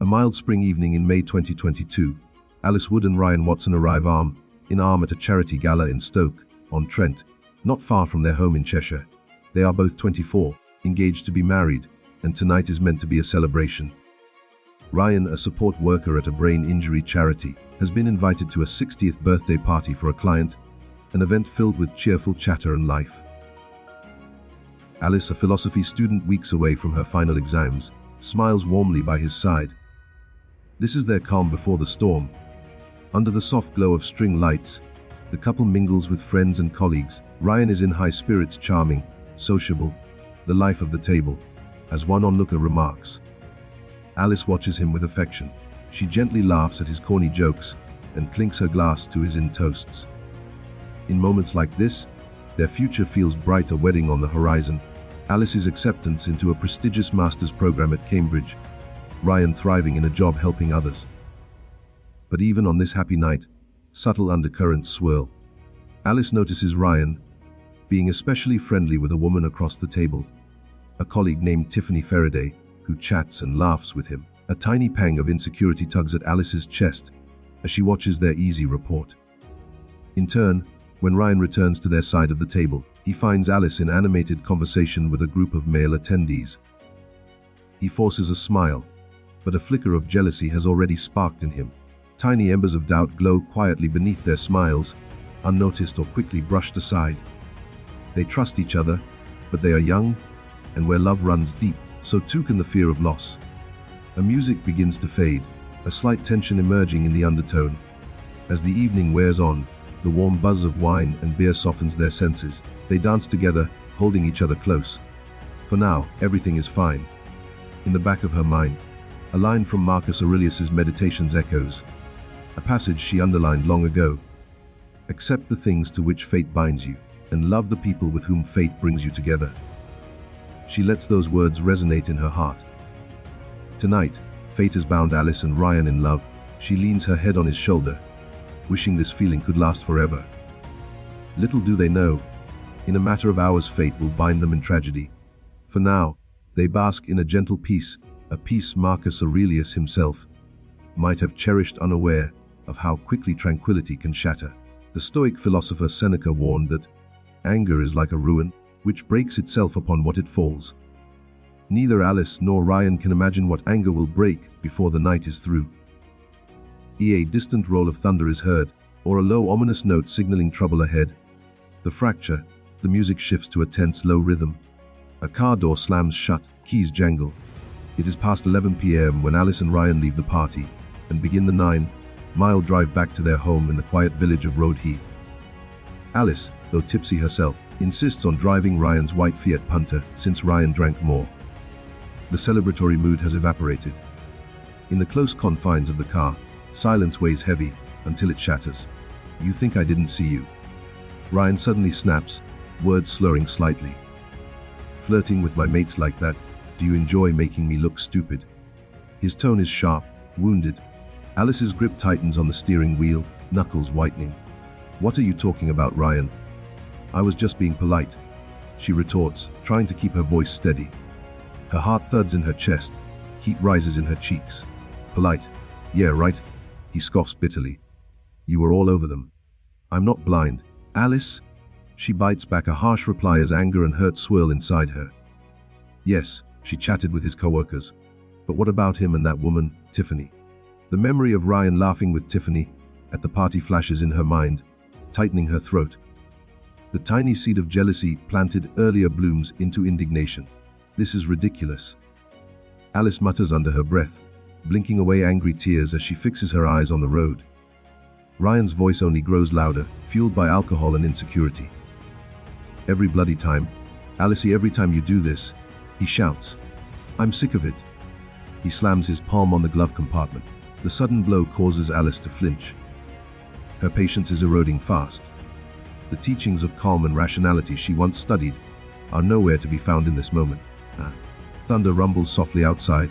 A mild spring evening in May 2022, Alice Wood and Ryan Watson arrive arm in arm at a charity gala in Stoke-on-Trent, not far from their home in Cheshire. They are both 24, engaged to be married, and tonight is meant to be a celebration. Ryan, a support worker at a brain injury charity, has been invited to a 60th birthday party for a client, an event filled with cheerful chatter and life. Alice, a philosophy student weeks away from her final exams, smiles warmly by his side. This is their calm before the storm. Under the soft glow of string lights, the couple mingles with friends and colleagues. Ryan is in high spirits, charming, sociable, the life of the table, as one onlooker remarks. Alice watches him with affection. She gently laughs at his corny jokes and clinks her glass to his toasts. In moments like this, their future feels bright, a wedding on the horizon, Alice's acceptance into a prestigious master's program at Cambridge, Ryan thriving in a job helping others. But even on this happy night, subtle undercurrents swirl. Alice notices Ryan being especially friendly with a woman across the table, a colleague named Tiffany Faraday, who chats and laughs with him. A tiny pang of insecurity tugs at Alice's chest as she watches their easy rapport. In turn, when Ryan returns to their side of the table, he finds Alice in animated conversation with a group of male attendees. He forces a smile, but a flicker of jealousy has already sparked in him. Tiny embers of doubt glow quietly beneath their smiles, unnoticed or quickly brushed aside. They trust each other, but they are young, and where love runs deep, so too can the fear of loss. The music begins to fade, a slight tension emerging in the undertone. As the evening wears on, the warm buzz of wine and beer softens their senses. They dance together, holding each other close. For now, everything is fine. In the back of her mind, a line from Marcus Aurelius's Meditations echoes, a passage she underlined long ago. Accept the things to which fate binds you, and love the people with whom fate brings you together. She lets those words resonate in her heart. Tonight, fate has bound Alice and Ryan in love. She leans her head on his shoulder, wishing this feeling could last forever. Little do they know, in a matter of hours fate will bind them in tragedy. For now, they bask in a gentle peace, a peace Marcus Aurelius himself might have cherished, unaware of how quickly tranquility can shatter. The Stoic philosopher Seneca warned that anger is like a ruin, which breaks itself upon what it falls. Neither Alice nor Ryan can imagine what anger will break before the night is through. A distant roll of thunder is heard, or a low ominous note signaling trouble ahead. The fracture, the music shifts to a tense low rhythm. A car door slams shut, keys jangle. It is past 11 p.m. when Alice and Ryan leave the party and begin the 9-mile drive back to their home in the quiet village of Rode Heath. Alice, though tipsy herself, insists on driving Ryan's white Fiat Punter since Ryan drank more. The celebratory mood has evaporated. In the close confines of the car, silence weighs heavy until it shatters. You think I didn't see you? Ryan suddenly snaps, words slurring slightly. Flirting with my mates like that, do you enjoy making me look stupid? His tone is sharp, wounded. Alice's grip tightens on the steering wheel, knuckles whitening. What are you talking about, Ryan? I was just being polite, she retorts, trying to keep her voice steady. Her heart thuds in her chest, heat rises in her cheeks. Polite? Yeah, right. He scoffs bitterly. You were all over them. I'm not blind. Alice? She bites back a harsh reply as anger and hurt swirl inside her. Yes, she chatted with his coworkers. But what about him and that woman, Tiffany? The memory of Ryan laughing with Tiffany at the party flashes in her mind, tightening her throat. The tiny seed of jealousy planted earlier blooms into indignation. This is ridiculous. Alice mutters under her breath, blinking away angry tears as she fixes her eyes on the road. Ryan's voice only grows louder, fueled by alcohol and insecurity. Every bloody time, Alice, every time you do this, he shouts. I'm sick of it. He slams his palm on the glove compartment. The sudden blow causes Alice to flinch. Her patience is eroding fast. The teachings of calm and rationality she once studied are nowhere to be found in this moment. Thunder rumbles softly outside.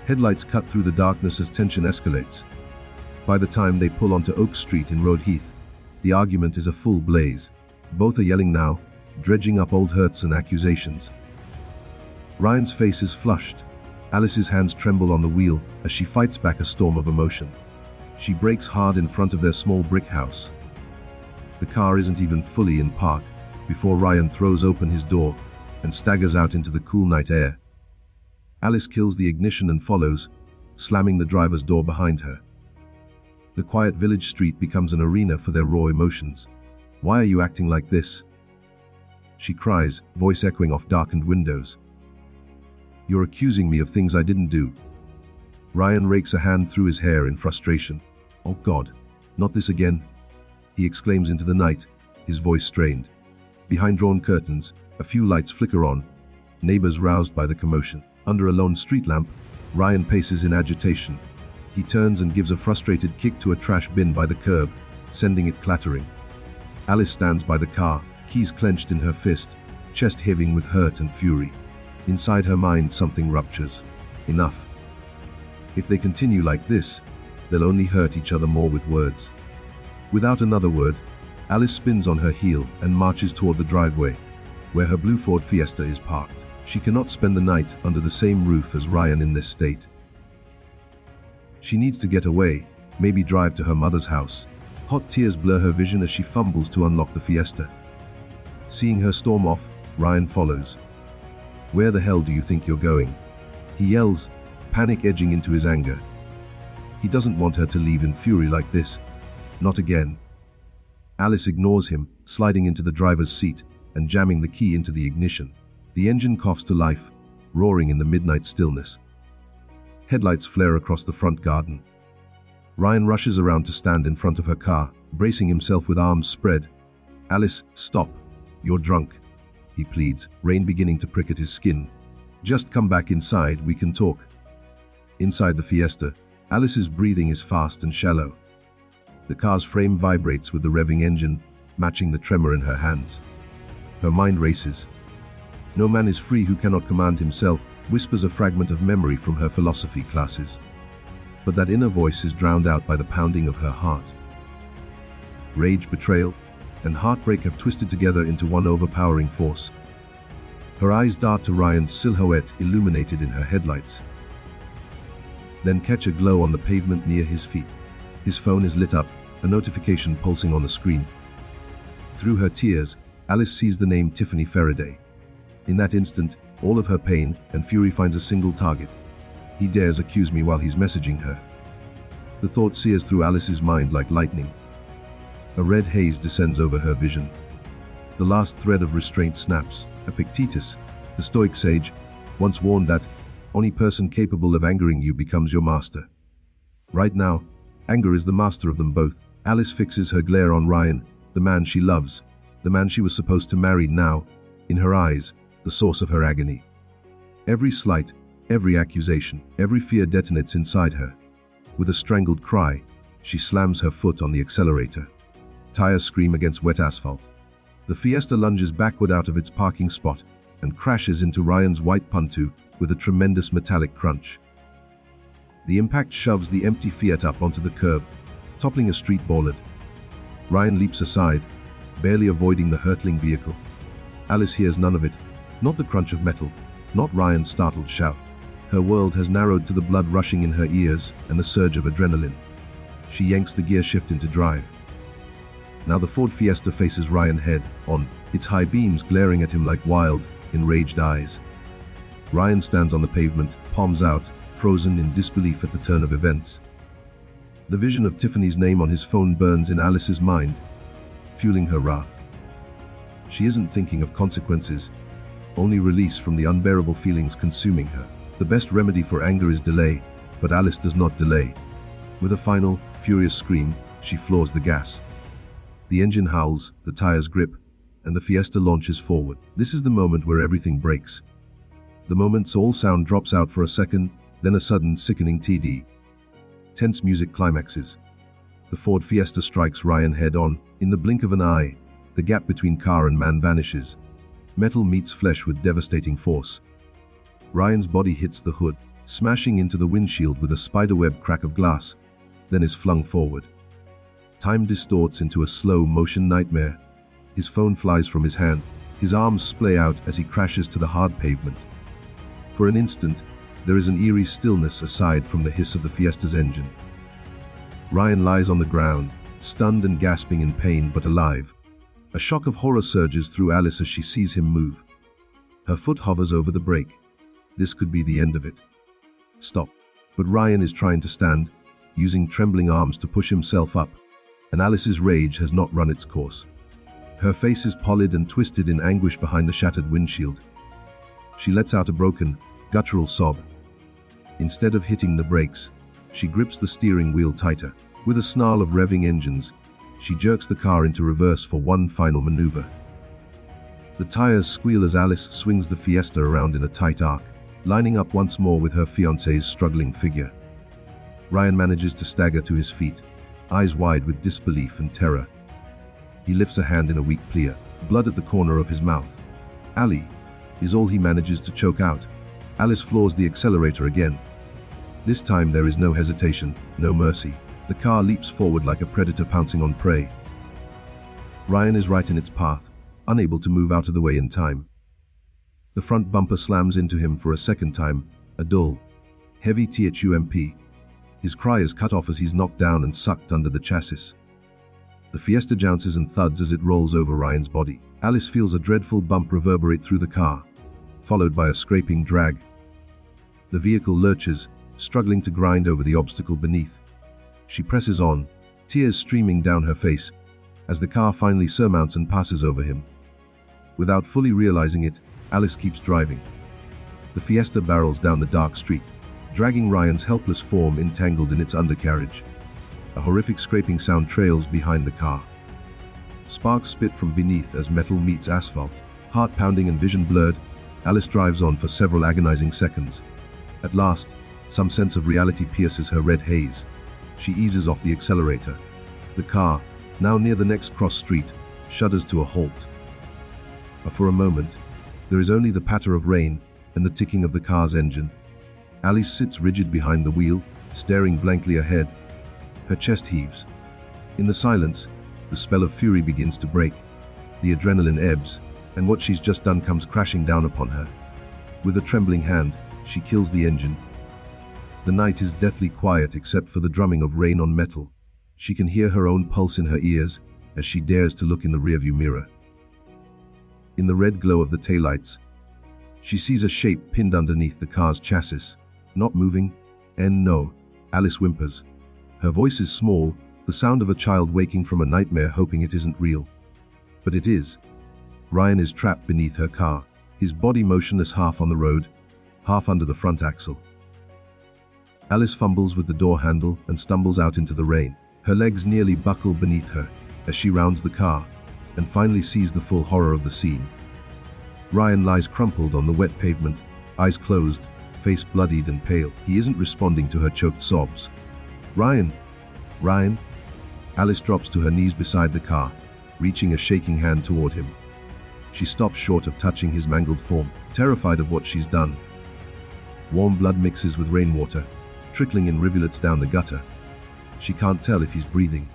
Headlights cut through the darkness as tension escalates. By the time they pull onto Oak Street in Rode Heath, the argument is a full blaze. Both are yelling now, dredging up old hurts and accusations. Ryan's face is flushed. Alice's hands tremble on the wheel as she fights back a storm of emotion. She brakes hard in front of their small brick house. The car isn't even fully in park before Ryan throws open his door and staggers out into the cool night air. Alice kills the ignition and follows, slamming the driver's door behind her. The quiet village street becomes an arena for their raw emotions. "Why are you acting like this?" she cries, voice echoing off darkened windows. "You're accusing me of things I didn't do." Ryan rakes a hand through his hair in frustration. "Oh God, not this again," he exclaims into the night, his voice strained. Behind drawn curtains, a few lights flicker on, neighbors roused by the commotion. Under a lone street lamp, Ryan paces in agitation. He turns and gives a frustrated kick to a trash bin by the curb, sending it clattering. Alice stands by the car, keys clenched in her fist, chest heaving with hurt and fury. Inside her mind, something ruptures. Enough. If they continue like this, they'll only hurt each other more with words. Without another word, Alice spins on her heel and marches toward the driveway, where her blue Ford Fiesta is parked. She cannot spend the night under the same roof as Ryan in this state. She needs to get away, maybe drive to her mother's house. Hot tears blur her vision as she fumbles to unlock the Fiesta. Seeing her storm off, Ryan follows. "Where the hell do you think you're going?" he yells, panic edging into his anger. He doesn't want her to leave in fury like this. Not again. Alice ignores him, sliding into the driver's seat and jamming the key into the ignition. The engine coughs to life, roaring in the midnight stillness. Headlights flare across the front garden. Ryan rushes around to stand in front of her car, bracing himself with arms spread. "Alice, stop. You're drunk," he pleads, rain beginning to prick at his skin. "Just come back inside, we can talk." Inside the Fiesta, Alice's breathing is fast and shallow. The car's frame vibrates with the revving engine, matching the tremor in her hands. Her mind races. "No man is free who cannot command himself," whispers a fragment of memory from her philosophy classes. But that inner voice is drowned out by the pounding of her heart. Rage, betrayal, and heartbreak have twisted together into one overpowering force. Her eyes dart to Ryan's silhouette illuminated in her headlights, then catch a glow on the pavement near his feet. His phone is lit up, a notification pulsing on the screen. Through her tears, Alice sees the name Tiffany Faraday. In that instant, all of her pain and fury finds a single target. He dares accuse me while he's messaging her. The thought sears through Alice's mind like lightning. A red haze descends over her vision. The last thread of restraint snaps. Epictetus, the Stoic sage, once warned that only person capable of angering you becomes your master. Right now, anger is the master of them both. Alice fixes her glare on Ryan, the man she loves, the man she was supposed to marry now, in her eyes, the source of her agony. Every slight, every accusation, every fear detonates inside her. With a strangled cry, she slams her foot on the accelerator. Tires scream against wet asphalt. The Fiesta lunges backward out of its parking spot and crashes into Ryan's white Punto with a tremendous metallic crunch. The impact shoves the empty Fiat up onto the curb, toppling a street bollard. Ryan leaps aside, barely avoiding the hurtling vehicle. Alice hears none of it, not the crunch of metal, not Ryan's startled shout. Her world has narrowed to the blood rushing in her ears and the surge of adrenaline. She yanks the gear shift into drive. Now the Ford Fiesta faces Ryan head on, its high beams glaring at him like wild, enraged eyes. Ryan stands on the pavement, palms out, frozen in disbelief at the turn of events. The vision of Tiffany's name on his phone burns in Alice's mind, fueling her wrath. She isn't thinking of consequences, only release from the unbearable feelings consuming her. The best remedy for anger is delay, but Alice does not delay. With a final, furious scream, she floors the gas. The engine howls, the tires grip, and the Fiesta launches forward. This is the moment where everything breaks. The moment's all sound drops out for a second, then a sudden, sickening TD. Tense music climaxes. The Ford Fiesta strikes Ryan head-on. In the blink of an eye, the gap between car and man vanishes. Metal meets flesh with devastating force. Ryan's body hits the hood, smashing into the windshield with a spiderweb crack of glass, then is flung forward. Time distorts into a slow-motion nightmare. His phone flies from his hand. His arms splay out as he crashes to the hard pavement. For an instant, There is an eerie stillness aside from the hiss of the Fiesta's engine. Ryan lies on the ground, stunned and gasping in pain but alive. A shock of horror surges through Alice as she sees him move. Her foot hovers over the brake. This could be the end of it. Stop. But Ryan is trying to stand, using trembling arms to push himself up, and Alice's rage has not run its course. Her face is pallid and twisted in anguish behind the shattered windshield. She lets out a broken, guttural sob. Instead of hitting the brakes, she grips the steering wheel tighter. With a snarl of revving engines, she jerks the car into reverse for one final maneuver. The tires squeal as Alice swings the Fiesta around in a tight arc, lining up once more with her fiancé's struggling figure. Ryan manages to stagger to his feet, eyes wide with disbelief and terror. He lifts a hand in a weak plea, blood at the corner of his mouth. "Ali," is all he manages to choke out. Alice floors the accelerator again. This time there is no hesitation, no mercy. The car leaps forward like a predator pouncing on prey. Ryan is right in its path, unable to move out of the way in time. The front bumper slams into him for a second time, a dull, heavy thump. His cry is cut off as he's knocked down and sucked under the chassis. The Fiesta jounces and thuds as it rolls over Ryan's body. Alice feels a dreadful bump reverberate through the car, followed by a scraping drag. The vehicle lurches, struggling to grind over the obstacle beneath. She presses on, tears streaming down her face, as the car finally surmounts and passes over him. Without fully realizing it, Alice keeps driving. The Fiesta barrels down the dark street, dragging Ryan's helpless form entangled in its undercarriage. A horrific scraping sound trails behind the car. Sparks spit from beneath as metal meets asphalt. Heart pounding and vision blurred, Alice drives on for several agonizing seconds. At last, some sense of reality pierces her red haze. She eases off the accelerator. The car, now near the next cross street, shudders to a halt. For a moment, there is only the patter of rain and the ticking of the car's engine. Alice sits rigid behind the wheel, staring blankly ahead. Her chest heaves. In the silence, the spell of fury begins to break. The adrenaline ebbs, and what she's just done comes crashing down upon her. With a trembling hand, she kills the engine. The night is deathly quiet except for the drumming of rain on metal. She can hear her own pulse in her ears as she dares to look in the rearview mirror. In the red glow of the taillights, she sees a shape pinned underneath the car's chassis. Not moving? No, Alice whimpers. Her voice is small, the sound of a child waking from a nightmare hoping it isn't real. But it is. Ryan is trapped beneath her car, his body motionless half on the road, half under the front axle. Alice fumbles with the door handle and stumbles out into the rain. Her legs nearly buckle beneath her as she rounds the car and finally sees the full horror of the scene. Ryan lies crumpled on the wet pavement, eyes closed, face bloodied and pale. He isn't responding to her choked sobs. "Ryan! Ryan!" Alice drops to her knees beside the car, reaching a shaking hand toward him. She stops short of touching his mangled form, terrified of what she's done. Warm blood mixes with rainwater, trickling in rivulets down the gutter. She can't tell if he's breathing.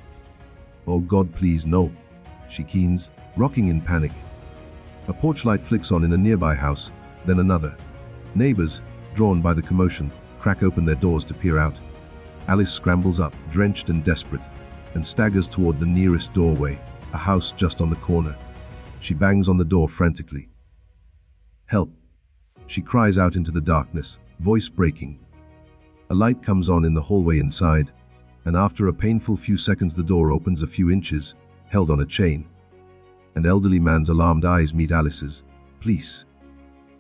"Oh God, please, no!" she keens, rocking in panic. A porch light flicks on in a nearby house, then another. Neighbors, drawn by the commotion, crack open their doors to peer out. Alice scrambles up, drenched and desperate, and staggers toward the nearest doorway, a house just on the corner. She bangs on the door frantically. "Help!" she cries out into the darkness, voice breaking. A light comes on in the hallway inside, and after a painful few seconds the door opens a few inches, held on a chain. An elderly man's alarmed eyes meet Alice's. "Please,"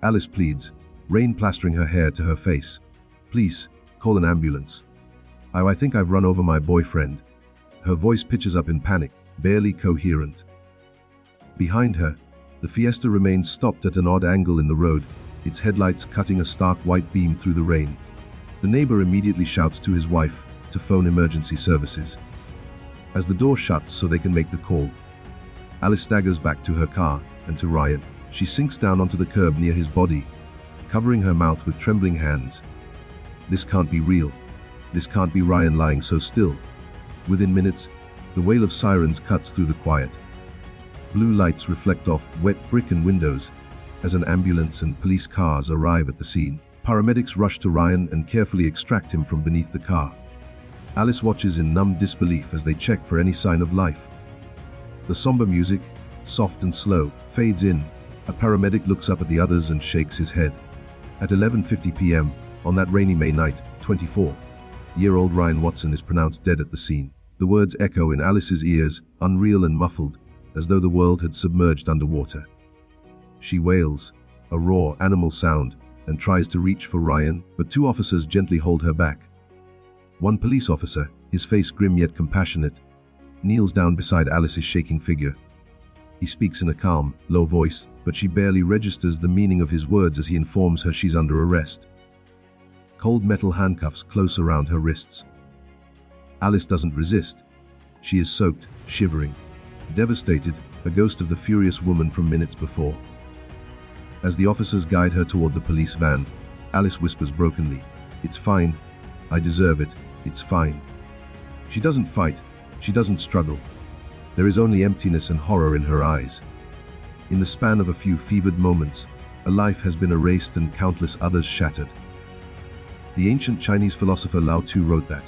Alice pleads, rain plastering her hair to her face. "Please, call an ambulance. I think I've run over my boyfriend." Her voice pitches up in panic, barely coherent. Behind her, the Fiesta remains stopped at an odd angle in the road, its headlights cutting a stark white beam through the rain. The neighbor immediately shouts to his wife to phone emergency services. As the door shuts so they can make the call, Alice staggers back to her car and to Ryan. She sinks down onto the curb near his body, covering her mouth with trembling hands. This can't be real. This can't be Ryan lying so still. Within minutes, the wail of sirens cuts through the quiet. Blue lights reflect off wet brick and windows as an ambulance and police cars arrive at the scene. Paramedics rush to Ryan and carefully extract him from beneath the car. Alice watches in numb disbelief as they check for any sign of life. The somber music, soft and slow, fades in. A paramedic looks up at the others and shakes his head. At 11:50 p.m., on that rainy May night, 24-year-old Ryan Watson is pronounced dead at the scene. The words echo in Alice's ears, unreal and muffled, as though the world had submerged underwater. She wails, a raw, animal sound, and tries to reach for Ryan, but two officers gently hold her back. One police officer, his face grim yet compassionate, kneels down beside Alice's shaking figure. He speaks in a calm, low voice, but she barely registers the meaning of his words as he informs her she's under arrest. Cold metal handcuffs close around her wrists. Alice doesn't resist. She is soaked, shivering, devastated, a ghost of the furious woman from minutes before. As the officers guide her toward the police van, Alice whispers brokenly, "It's fine. I deserve it. It's fine." She doesn't fight. She doesn't struggle. There is only emptiness and horror in her eyes. In the span of a few fevered moments, a life has been erased and countless others shattered. The ancient Chinese philosopher Lao Tzu wrote that,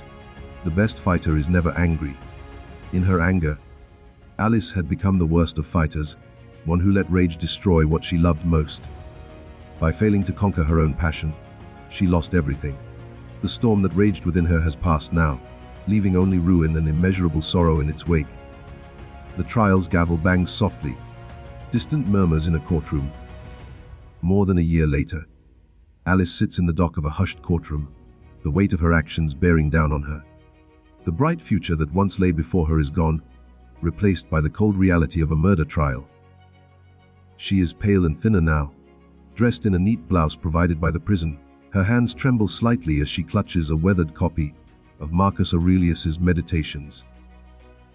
"The best fighter is never angry." In her anger, Alice had become the worst of fighters, one who let rage destroy what she loved most. By failing to conquer her own passion, she lost everything. The storm that raged within her has passed now, leaving only ruin and immeasurable sorrow in its wake. The trial's gavel bangs softly, distant murmurs in a courtroom. More than a year later, Alice sits in the dock of a hushed courtroom, the weight of her actions bearing down on her. The bright future that once lay before her is gone, replaced by the cold reality of a murder trial. She is pale and thinner now, dressed in a neat blouse provided by the prison. Her hands tremble slightly as she clutches a weathered copy of Marcus Aurelius's Meditations.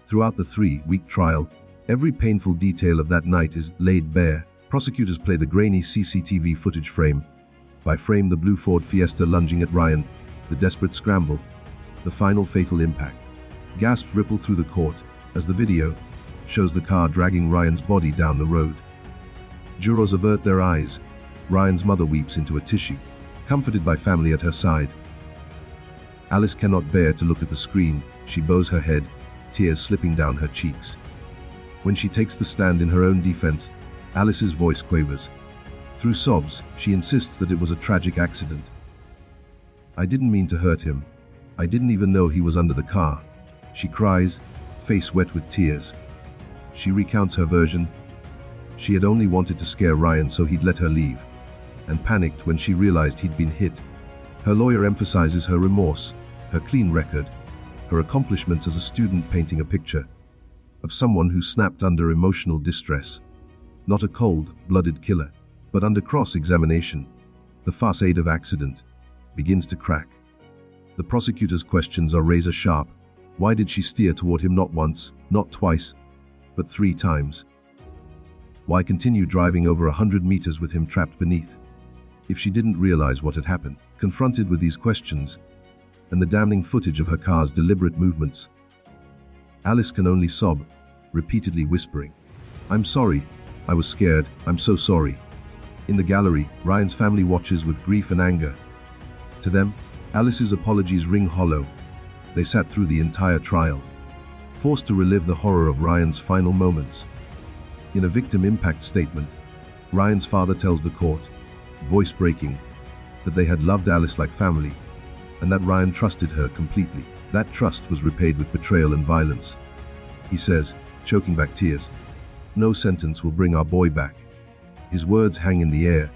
Throughout the 3-week trial, every painful detail of that night is laid bare. Prosecutors play the grainy CCTV footage frame by frame, the blue Ford Fiesta lunging at Ryan, the desperate scramble, the final fatal impact. Gasps ripple through the court as the video shows the car dragging Ryan's body down the road. Jurors avert their eyes. Ryan's mother weeps into a tissue, comforted by family at her side. Alice cannot bear to look at the screen. She bows her head, tears slipping down her cheeks. When she takes the stand in her own defense, Alice's voice quavers. Through sobs, she insists that it was a tragic accident. "I didn't mean to hurt him. I didn't even know he was under the car," she cries, face wet with tears. She recounts her version. She had only wanted to scare Ryan so he'd let her leave, and panicked when she realized he'd been hit. Her lawyer emphasizes her remorse, her clean record, her accomplishments as a student, painting a picture of someone who snapped under emotional distress. Not a cold-blooded killer, but under cross-examination, the facade of accident begins to crack. The prosecutor's questions are razor-sharp. Why did she steer toward him not once, not twice, but 3 times? Why continue driving over 100 meters with him trapped beneath, if she didn't realize what had happened? Confronted with these questions, and the damning footage of her car's deliberate movements, Alice can only sob, repeatedly whispering, "I'm sorry, I was scared, I'm so sorry." In the gallery, Ryan's family watches with grief and anger. To them, Alice's apologies ring hollow. They sat through the entire trial, forced to relive the horror of Ryan's final moments. In a victim impact statement, Ryan's father tells the court, voice breaking, that they had loved Alice like family, and that Ryan trusted her completely. That trust was repaid with betrayal and violence. He says, choking back tears, "No sentence will bring our boy back." His words hang in the air,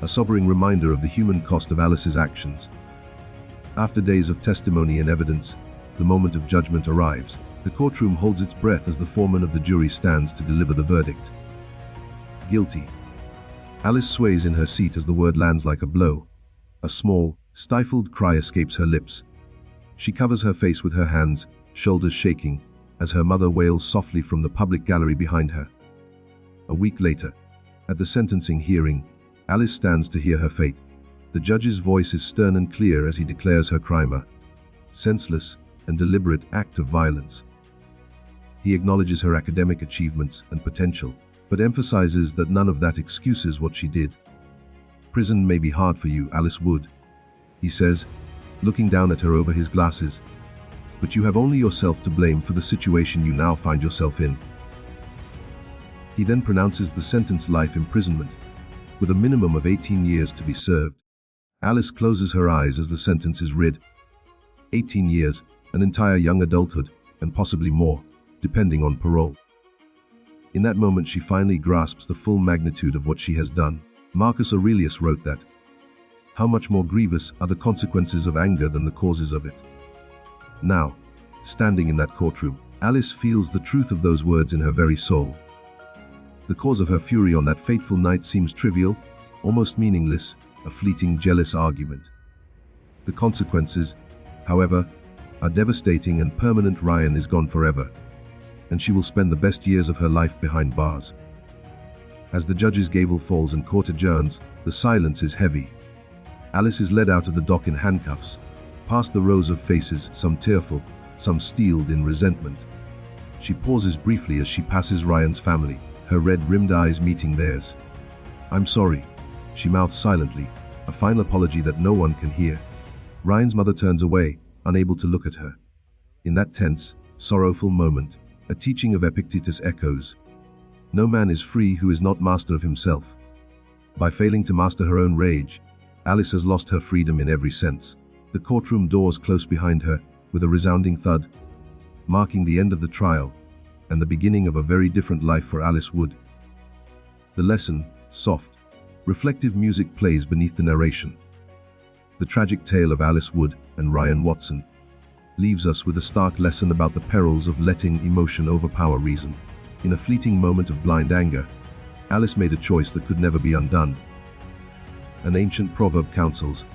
a sobering reminder of the human cost of Alice's actions. After days of testimony and evidence, the moment of judgment arrives. The courtroom holds its breath as the foreman of the jury stands to deliver the verdict. Guilty. Alice sways in her seat as the word lands like a blow. A small, stifled cry escapes her lips. She covers her face with her hands, shoulders shaking, as her mother wails softly from the public gallery behind her. A week later, at the sentencing hearing, Alice stands to hear her fate. The judge's voice is stern and clear as he declares her crime a senseless and deliberate act of violence. He acknowledges her academic achievements and potential, but emphasizes that none of that excuses what she did. Prison may be hard for you, Alice Wood, he says, looking down at her over his glasses. But you have only yourself to blame for the situation you now find yourself in. He then pronounces the sentence life imprisonment, with a minimum of 18 years to be served. Alice closes her eyes as the sentence is read. 18 years, an entire young adulthood, and possibly more, depending on parole. In that moment she finally grasps the full magnitude of what she has done. Marcus Aurelius wrote that, "How much more grievous are the consequences of anger than the causes of it." Now, standing in that courtroom, Alice feels the truth of those words in her very soul. The cause of her fury on that fateful night seems trivial, almost meaningless, a fleeting, jealous argument. The consequences, however, are devastating and permanent. Ryan is gone forever, and she will spend the best years of her life behind bars. As the judge's gavel falls and court adjourns, the silence is heavy. Alice is led out of the dock in handcuffs, past the rows of faces, some tearful, some steeled in resentment. She pauses briefly as she passes Ryan's family, her red-rimmed eyes meeting theirs. "I'm sorry," she mouths silently, a final apology that no one can hear. Ryan's mother turns away, unable to look at her. In that tense, sorrowful moment, a teaching of Epictetus echoes. No man is free who is not master of himself. By failing to master her own rage, Alice has lost her freedom in every sense. The courtroom doors close behind her, with a resounding thud, marking the end of the trial, and the beginning of a very different life for Alice Wood. The lesson, soft, reflective music plays beneath the narration. The tragic tale of Alice Wood and Ryan Watson leaves us with a stark lesson about the perils of letting emotion overpower reason. In a fleeting moment of blind anger, Alice made a choice that could never be undone. An ancient proverb counsels,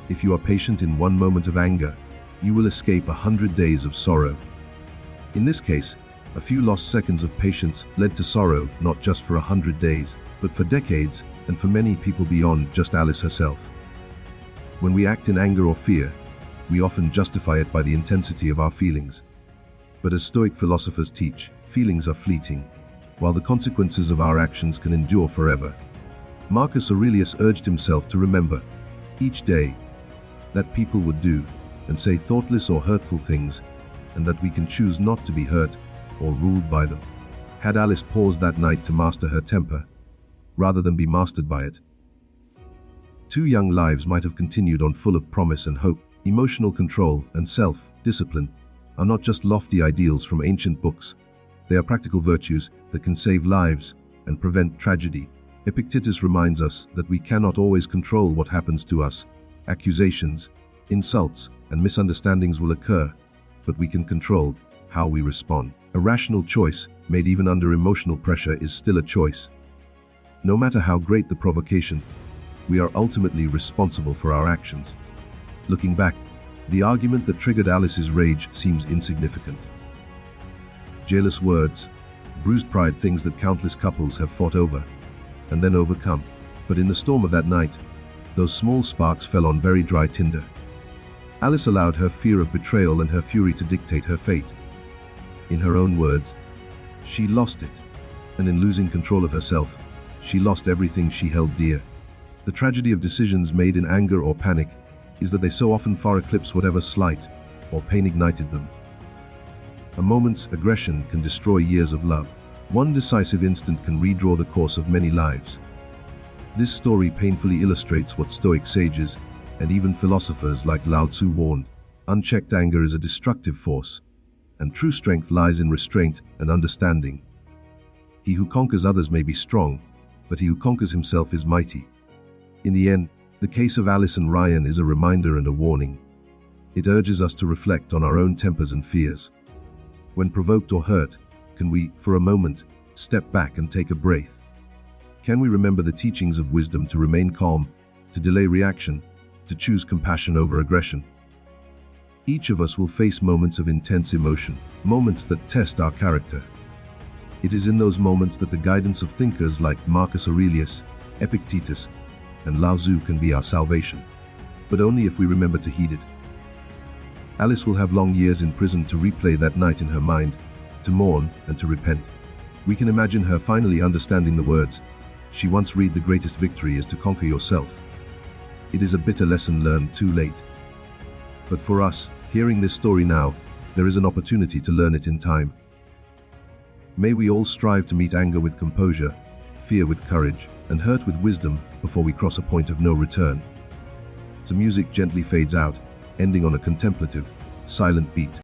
"If you are patient in one moment of anger, you will escape 100 days of sorrow." In this case, a few lost seconds of patience led to sorrow not just for 100 days, but for decades, and for many people beyond just Alice herself. When we act in anger or fear, we often justify it by the intensity of our feelings. But as Stoic philosophers teach, feelings are fleeting, while the consequences of our actions can endure forever. Marcus Aurelius urged himself to remember, each day, that people would do and say thoughtless or hurtful things, and that we can choose not to be hurt or ruled by them. Had Alice paused that night to master her temper, rather than be mastered by it, two young lives might have continued on, full of promise and hope. Emotional control and self-discipline are not just lofty ideals from ancient books. They are practical virtues that can save lives and prevent tragedy. Epictetus reminds us that we cannot always control what happens to us. Accusations, insults, and misunderstandings will occur, but we can control how we respond. A rational choice, made even under emotional pressure, is still a choice. No matter how great the provocation, we are ultimately responsible for our actions. Looking back, the argument that triggered Alice's rage seems insignificant. Jailous words, bruised pride, things that countless couples have fought over and then overcome. But in the storm of that night, those small sparks fell on very dry tinder. Alice allowed her fear of betrayal and her fury to dictate her fate. In her own words, she lost it, and in losing control of herself, she lost everything she held dear. The tragedy of decisions made in anger or panic is that they so often far eclipse whatever slight or pain ignited them. A moment's aggression can destroy years of love. One decisive instant can redraw the course of many lives. This story painfully illustrates what Stoic sages and even philosophers like Lao Tzu warned. Unchecked anger is a destructive force, and true strength lies in restraint and understanding. He who conquers others may be strong, but he who conquers himself is mighty. In the end, the case of Alice and Ryan is a reminder and a warning. It urges us to reflect on our own tempers and fears. When provoked or hurt, can we, for a moment, step back and take a breath? Can we remember the teachings of wisdom to remain calm, to delay reaction, to choose compassion over aggression? Each of us will face moments of intense emotion, moments that test our character. It is in those moments that the guidance of thinkers like Marcus Aurelius, Epictetus, and Lao Tzu can be our salvation, but only if we remember to heed it. Alice will have long years in prison to replay that night in her mind, to mourn and to repent. We can imagine her finally understanding the words, She once read the greatest victory is to conquer yourself. It is a bitter lesson learned too late. But for us, hearing this story now, there is an opportunity to learn it in time. May we all strive to meet anger with composure, fear with courage, and hurt with wisdom before we cross a point of no return. The music gently fades out, ending on a contemplative, silent beat.